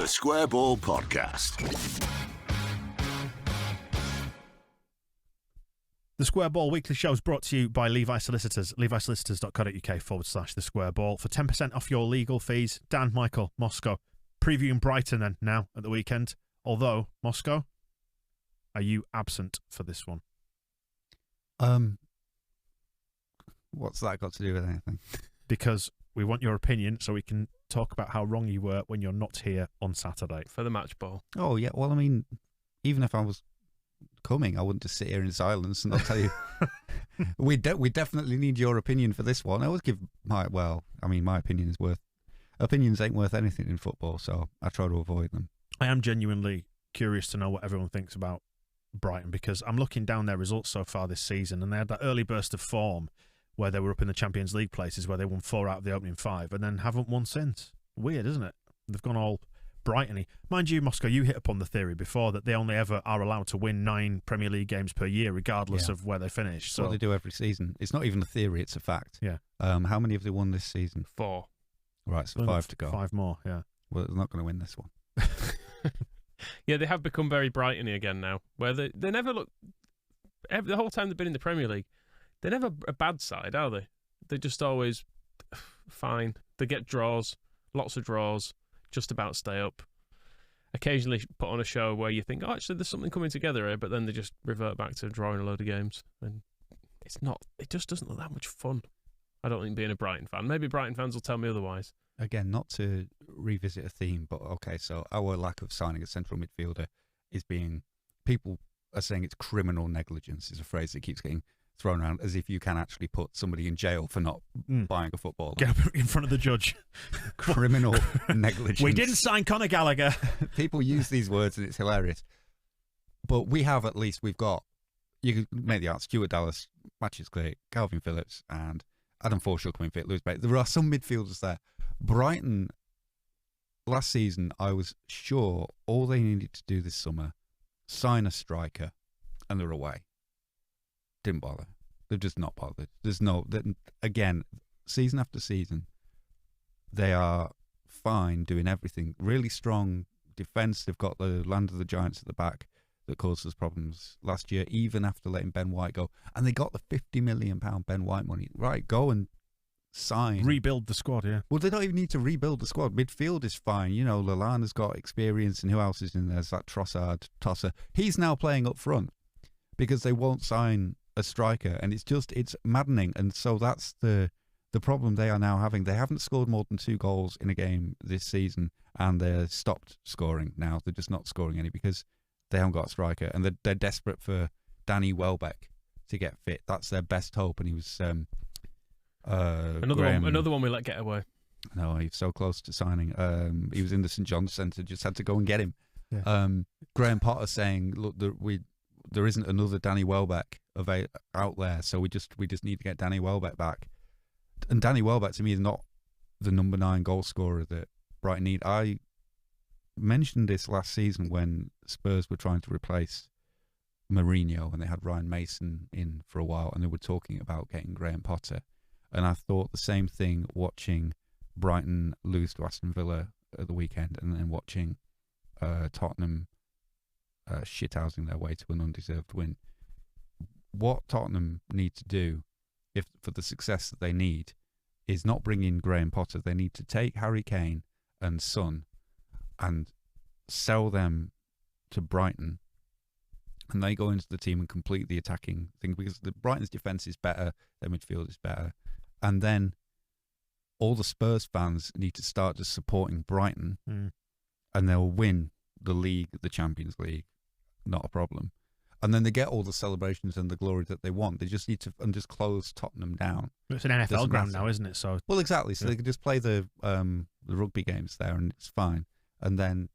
The Square Ball Podcast. The Square Ball weekly show is brought to you by Levi Solicitors, levisolicitors.co.uk/The Square Ball for 10% off your legal fees. Dan, Michael, Moscow, previewing Brighton then now at the weekend. Although, Moscow, are you absent for this one? What's that got to do with anything? Because we want your opinion so we can talk about how wrong you were when you're not here on Saturday. For the match ball. Oh, yeah. Well, I mean, even if I was coming, I wouldn't just sit here in silence and not tell you. We definitely need your opinion for this one. I always give my opinion is worth... Opinions ain't worth anything in football, so I try to avoid them. I am genuinely curious to know what everyone thinks about Brighton, because I'm looking down their results so far this season, and they had that early burst of form where they were up in the Champions League places where they won 4 out of the opening 5 and then haven't won since. Weird, isn't it? They've gone all Brighton-y. Mind you, Moscow, you hit upon the theory before that they only ever are allowed to win 9 Premier League games per year, regardless of where they finish. So they do every season. It's not even a theory, it's a fact. Yeah. How many have they won this season? 4. Right, so 5 to go. 5 more, yeah. Well, they're not going to win this one. Yeah, they have become very Brighton-y again now, where they never look... the whole time they've been in the Premier League, they're never a bad side, are they? They're just always fine. They get draws, lots of draws, just about stay up. Occasionally put on a show where you think, oh, actually, there's something coming together here, but then they just revert back to drawing a load of games. And it just doesn't look that much fun. I don't think being a Brighton fan. Maybe Brighton fans will tell me otherwise. Again, not to revisit a theme, but okay, so our lack of signing a central midfielder is being... People are saying it's criminal negligence is a phrase that keeps getting thrown around as if you can actually put somebody in jail for not buying a footballer. Get up in front of the judge. Criminal negligence. We didn't sign Conor Gallagher. People use these words and it's hilarious. But we've got, you can make the art, Stuart Dallas, Matches Clay, Calvin Phillips, and Adam Forshaw coming fit, Lewis Bates. There are some midfielders there. Brighton, last season, I was sure all they needed to do this summer, sign a striker, and they're away. Didn't bother. They've just not bothered. Again, season after season, they are fine doing everything. Really strong defence. They've got the land of the giants at the back that caused us problems last year, even after letting Ben White go. And they got the £50 million Ben White money. Right, go and sign. Rebuild the squad, yeah. Well, they don't even need to rebuild the squad. Midfield is fine. You know, Lallana's got experience, and who else is in there? There's that Trossard, Tosser. He's now playing up front because they won't sign a striker, and it's maddening. And so that's the problem they are now having. They haven't scored more than 2 goals in a game this season, and they're stopped scoring now. They're just not scoring any because they haven't got a striker, and they're desperate for Danny Welbeck to get fit. That's their best hope, and he was another one we let get away. No, he's so close to signing. He was in the St John's Centre, just had to go and get him. Yeah. Graham Potter saying, look, there isn't another Danny Welbeck out there, so we just need to get Danny Welbeck back. And Danny Welbeck, to me, is not the number 9 goal scorer that Brighton need. I mentioned this last season when Spurs were trying to replace Mourinho, and they had Ryan Mason in for a while, and they were talking about getting Graham Potter. And I thought the same thing watching Brighton lose to Aston Villa at the weekend, and then watching Tottenham shithousing their way to an undeserved win. What Tottenham need to do, if for the success that they need, is not bring in Graham Potter. They need to take Harry Kane and Son and sell them to Brighton, and they go into the team and complete the attacking thing, because the Brighton's defence is better, their midfield is better, and then all the Spurs fans need to start just supporting Brighton, and they'll win the league, the Champions League, not a problem. And then they get all the celebrations and the glory that they want. They just need to just close Tottenham down. It's an NFL ground now, isn't it? So well, exactly. So they can just play the rugby games there, and it's fine. And then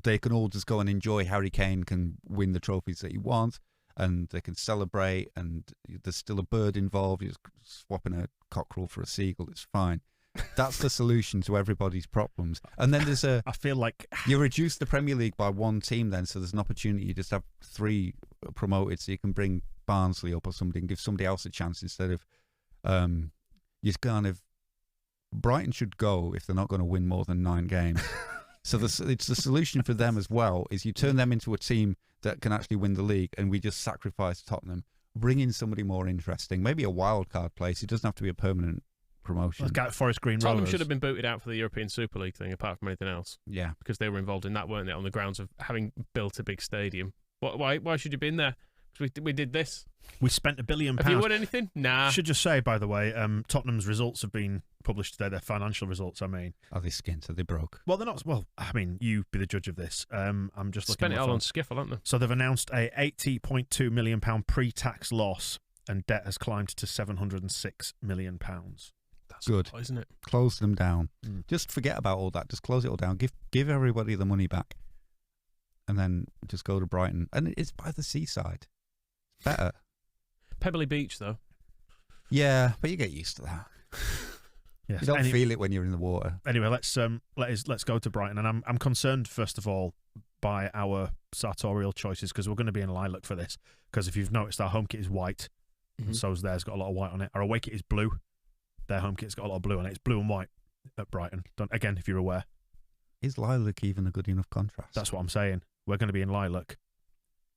they can all just go and enjoy. Harry Kane can win the trophies that he wants, and they can celebrate. And there's still a bird involved. You're swapping a cockerel for a seagull. It's fine. That's the solution to everybody's problems. And then there's I feel like you reduce the Premier League by 1 team then, so there's an opportunity. You just have 3 promoted, so you can bring Barnsley up or somebody and give somebody else a chance instead of you kind of... Brighton should go if they're not going to win more than 9 games. So it's the solution for them as well, is you turn them into a team that can actually win the league, and we just sacrifice Tottenham, bring in somebody more interesting, maybe a wild card place. It doesn't have to be a permanent promotion. Let's get Forest Green Tottenham Rovers. should have been booted out for the European Super League thing, apart from anything else, Yeah. because they were involved in that, weren't they, on the grounds of having built a big stadium. Why should you be in there? Because we did this. We spent £1 billion. Have you won anything? Nah. Should just say, by the way, Tottenham's results have been published today. Their financial results, I mean. Are they skint? Are they broke? Well, they're not. Well, I mean, you be the judge of this. I'm just looking. Spent it all on skiffle, haven't they? So they've announced a £80.2 million pre-tax loss, and debt has climbed to £706 million. That's good, a lot, isn't it? Close them down. Mm. Just forget about all that. Just close it all down. Give everybody the money back, and then just go to Brighton. And it's by the seaside. It's better. Pebbly Beach, though. Yeah, but you get used to that. Yes. You don't feel it when you're in the water. Anyway, let's go to Brighton, and I'm concerned first of all by our sartorial choices, because we're going to be in lilac for this. Because if you've noticed, our home kit is white, and so's theirs, got a lot of white on it. Our away kit is blue. Their home kit's got a lot of blue on it. It's blue and white at Brighton. Again, if you're aware. Is lilac even a good enough contrast? That's what I'm saying. We're going to be in lilac.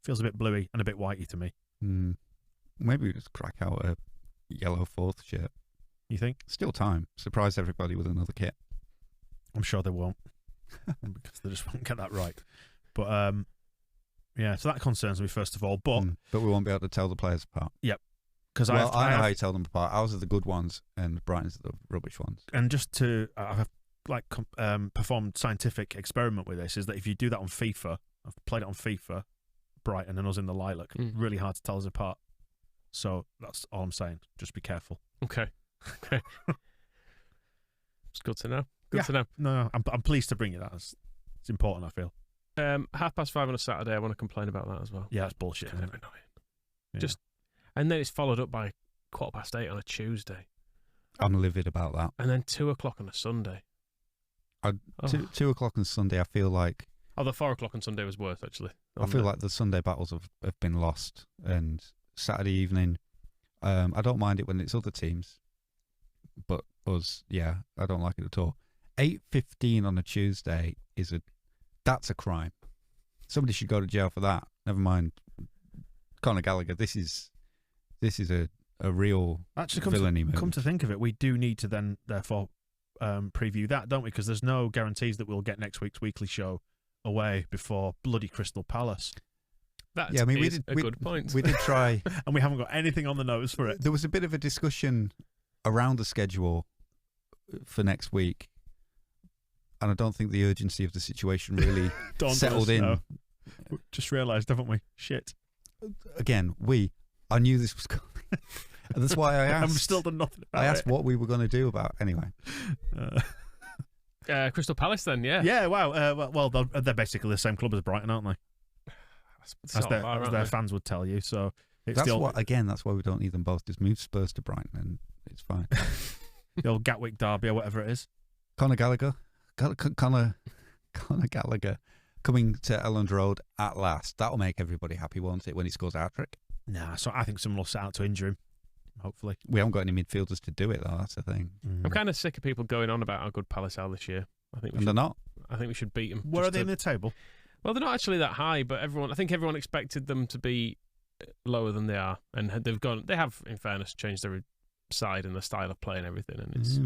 Feels a bit bluey and a bit whitey to me. Maybe we just crack out a yellow fourth shirt. You think? Still time. Surprise everybody with another kit. I'm sure they won't, because they just won't get that right. But yeah, so that concerns me first of all. But we won't be able to tell the players apart. Yep. Because I know how you tell them apart. Ours are the good ones, and Brighton's are the rubbish ones. And just to I've performed scientific experiment with this, is that if you do that on FIFA, I've played it on FIFA, Brighton and us in the lilac, really hard to tell us apart. So that's all I'm saying. Just be careful. Okay. It's good to know. Good to know. No, I'm pleased to bring you that. It's important, I feel. 5:30 on a Saturday. I want to complain about that as well. Yeah, that's bullshit. Kind of Isn't it? annoying. Yeah. And then it's followed up by 8:15 on a Tuesday, I'm livid about that. and then 2:00 on a Sunday. 2 o'clock on Sunday, I feel like The 4:00 on Sunday was worse, actually. I feel like the Sunday battles have been lost, and Saturday evening, I don't mind it when it's other teams, but us, yeah, I don't like it at all. 8:15 on a Tuesday that's a crime. Somebody should go to jail for that. Never mind Conor Gallagher. This is a real villainy move. Come to think of it, we do need to then therefore preview that, don't we? Because there's no guarantees that we'll get next week's weekly show away before bloody Crystal Palace. That's a good point. We did try. And we haven't got anything on the notes for it. There was a bit of a discussion around the schedule for next week, and I don't think the urgency of the situation really settled in. No. Just realised, haven't we? Shit. Again, I knew this was coming. And that's why I asked. I've still done nothing about I asked it. what we were going to do about anyway. Crystal Palace, then, yeah. Yeah, wow. Well, they're basically the same club as Brighton, aren't they? As their fans would tell you. So it's that's why we don't need them both. Just move Spurs to Brighton and it's fine. The old Gatwick derby or whatever it is. Conor Gallagher. Conor Gallagher coming to Elland Road at last. That'll make everybody happy, won't it, when he scores a hat-trick? Nah, so I think someone will set out to injure him, hopefully. We haven't got any midfielders to do it, though. That's the thing. I'm kind of sick of people going on about how good Palace are this year. They're not. I think we should beat them. Where are they in the table? Well, they're not actually that high, but I think everyone expected them to be lower than they are, and they have, in fairness, changed their side and the style of play and everything, and it's that's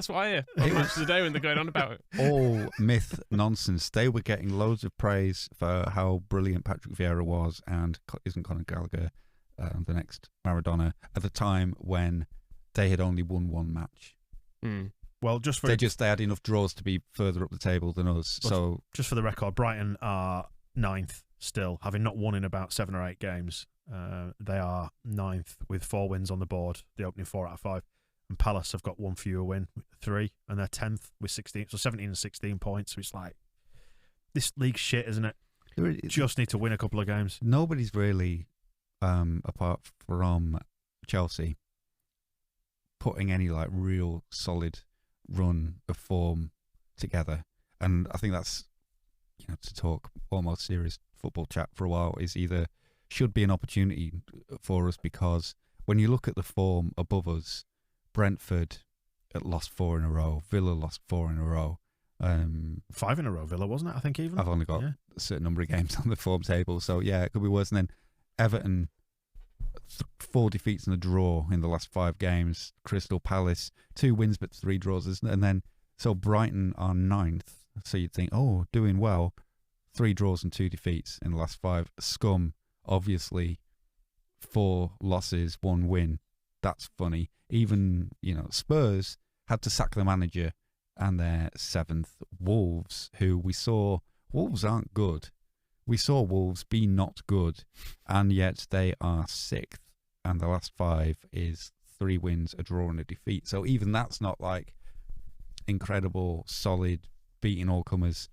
what I hear on Match of the Day when they're going on about it. All myth nonsense. They were getting loads of praise for how brilliant Patrick Vieira was, and isn't Conor Gallagher the next Maradona at the time when they had only won one match. Well, they had enough draws to be further up the table than us. So just for the record, Brighton are 9th still, having not won in about 7 or 8 games. They are 9th with 4 wins on the board, the opening 4 out of 5. And Palace have got 1 fewer win, 3, and they're 10th with 16, so 17 and 16 points. So it's like, this league's shit, isn't it? Just need to win a couple of games. Nobody's really, apart from Chelsea, putting any like real solid run of form together. And I think that's, to talk almost serious football chat for a while, is either should be an opportunity for us, because when you look at the form above us, Brentford, lost 4 in a row. Villa lost 4 in a row. 5 in a row, Villa, wasn't it? I think even. I've only got a certain number of games on the form table, so yeah, it could be worse. And then Everton, 4 defeats and a draw in the last 5 games. Crystal Palace, 2 wins but 3 draws. And then, so Brighton are 9th. So you'd think, oh, doing well. 3 draws and 2 defeats in the last 5. Scum, obviously, 4 losses, 1 win. That's funny. Even, Spurs had to sack the manager and they're 7th. Wolves, who we saw, Wolves aren't good. We saw Wolves be not good, and yet they are 6th. And the last 5 is 3 wins, a draw, and a defeat. So even that's not like incredible, solid, beating all comers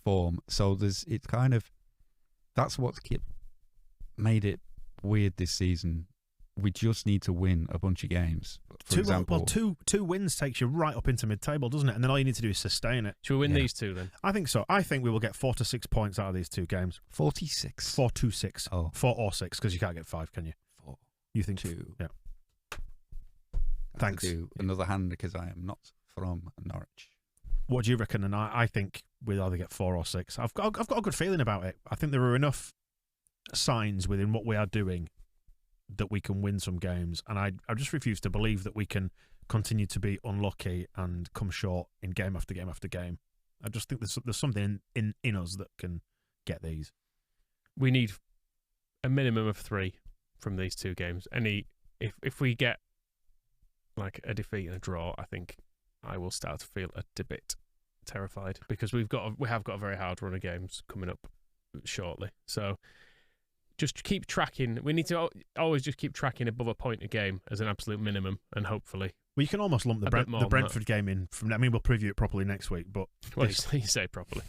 form. So it's kind of, that's what's made it weird this season. We just need to win a bunch of games. For example, two wins takes you right up into mid-table, doesn't it? And then all you need to do is sustain it. Should we win these 2 then? I think so. I think we will get 4 to 6 points out of these 2 games. 46. 4 to 6. Oh. 4 or 6, because you can't get 5, can you? 4. You think 2. Yeah. I Thanks. do another hand because I am not from Norwich. What do you reckon? And I think we'll either get 4 or 6. I've got a good feeling about it. I think there are enough signs within what we are doing that we can win some games, and I just refuse to believe that we can continue to be unlucky and come short in game after game after game. I just think there's something in us that can get these. We need a minimum of 3 from these 2 games. If we get like a defeat and a draw, I think I will start to feel a bit terrified, because we have got a very hard run of games coming up shortly. So just keep tracking. We need to always just keep tracking above a point a game as an absolute minimum, and hopefully. Well, you can almost lump the Brentford game in from. I mean, we'll preview it properly next week, but well, you say properly.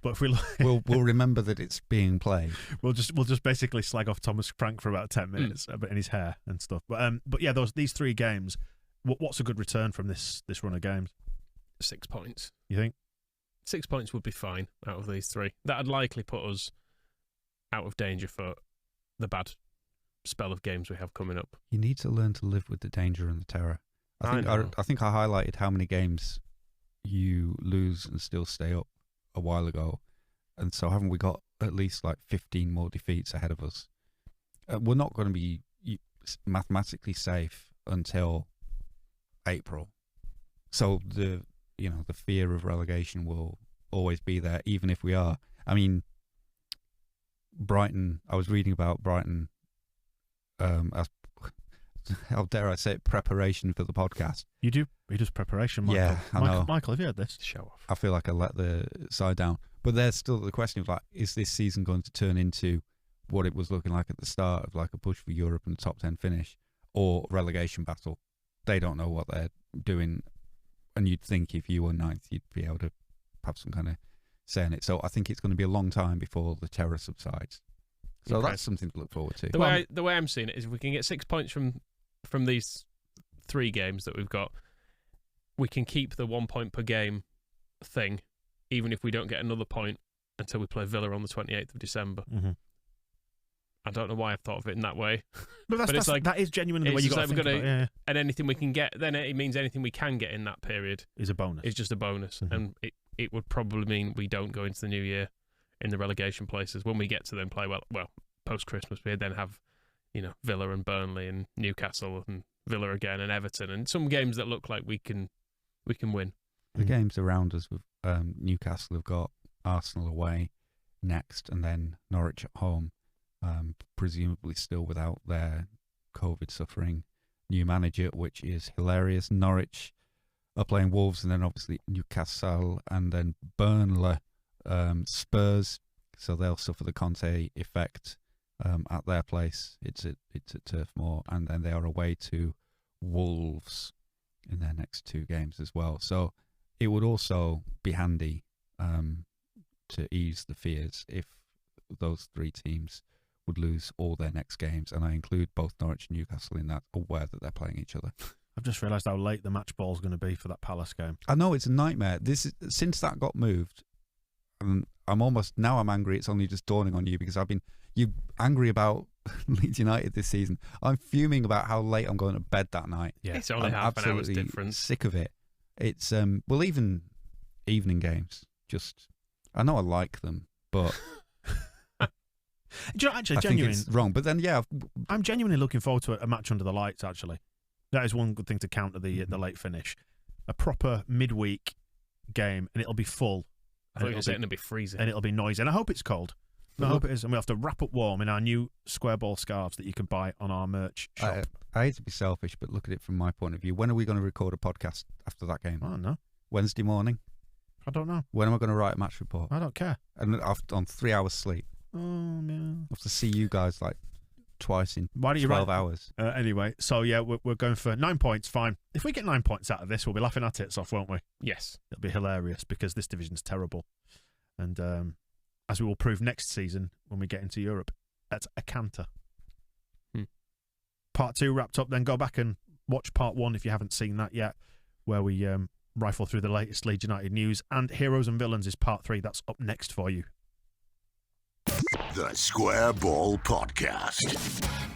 But if we we'll remember that it's being played. We'll just basically slag off Thomas Frank for about 10 minutes in his hair and stuff. But yeah, these 3 games. What's a good return from this run of games? 6 points. You think? 6 points would be fine out of these 3. That'd likely put us out of danger for the bad spell of games we have coming up. You need to learn to live with the danger and the terror. I think I highlighted how many games you lose and still stay up a while ago, and so haven't we got at least like 15 more defeats ahead of us? We're not going to be mathematically safe until April, so the fear of relegation will always be there, even if we are. I mean, Brighton, I was reading about Brighton as, how dare I say it, preparation for the podcast. You do? He does preparation, Michael. Yeah, I know. Michael, have you heard this? Show off. I feel like I let the side down. But there's still the question of, like, is this season going to turn into what it was looking like at the start, of like a push for Europe and top 10 finish, or relegation battle? They don't know what they're doing. And you'd think if you were 9th, you'd be able to have some kind of say in it. So I think it's going to be a long time before the terror subsides. So that's something to look forward to. The way I'm seeing it is, if we can get 6 points from these 3 games that we've got, we can keep the 1 point per game thing, even if we don't get another point until we play Villa on the 28th of December. Mm-hmm. I don't know why I've thought of it in that way. But it's like, that is genuinely the way you got to think about it. Yeah. And anything we can get, then it means anything we can get in that period is a bonus. Is just a bonus. Mm-hmm. And it would probably mean we don't go into the new year in the relegation places when we get to then play well post-Christmas. We then have, Villa and Burnley and Newcastle and Villa again and Everton, and some games that look like we can win. The games around us with Newcastle have got Arsenal away next, and then Norwich at home, presumably still without their COVID-suffering new manager, which is hilarious. Norwich are playing Wolves, and then obviously Newcastle, and then Burnley, Spurs. So they'll suffer the Conte effect at their place. It's at Turf Moor, and then they are away to Wolves in their next 2 games as well. So it would also be handy to ease the fears if those 3 teams would lose all their next games, and I include both Norwich and Newcastle in that, aware that they're playing each other. I've just realised how late the match ball's going to be for that Palace game. I know, it's a nightmare. Since that got moved, and I'm angry. It's only just dawning on you, because you angry about Leeds United this season. I'm fuming about how late I'm going to bed that night. Yeah. It's only I'm half an hour's absolutely difference. sick of it. It's well, even evening games. Just I know I like them, but Do you know, actually, I genuine. think it's wrong. But then, yeah, I'm genuinely looking forward to a match under the lights. Actually, that is one good thing to counter the late finish. A proper midweek game, and it'll be full. I thought you were saying it'd be freezing. And it'll be noisy. And I hope it's cold. I hope it is. And we'll have to wrap up warm in our new square ball scarves that you can buy on our merch shop. I hate to be selfish, but look at it from my point of view. When are we going to record a podcast after that game? I don't know. Wednesday morning? I don't know. When am I going to write a match report? I don't care. And on 3 hours sleep. Oh, no. I have to see you guys like twice in Why don't you 12 write- hours. Anyway, so yeah, we're going for 9 points. Fine. If we get 9 points out of this, we'll be laughing our tits off, won't we? Yes. It'll be hilarious because this division's terrible. And as we will prove next season when we get into Europe, that's a canter. Part 2 wrapped up, then go back and watch part 1 if you haven't seen that yet, where we rifle through the latest Leeds United news. And Heroes and Villains is part 3. That's up next for you. The Square Ball Podcast.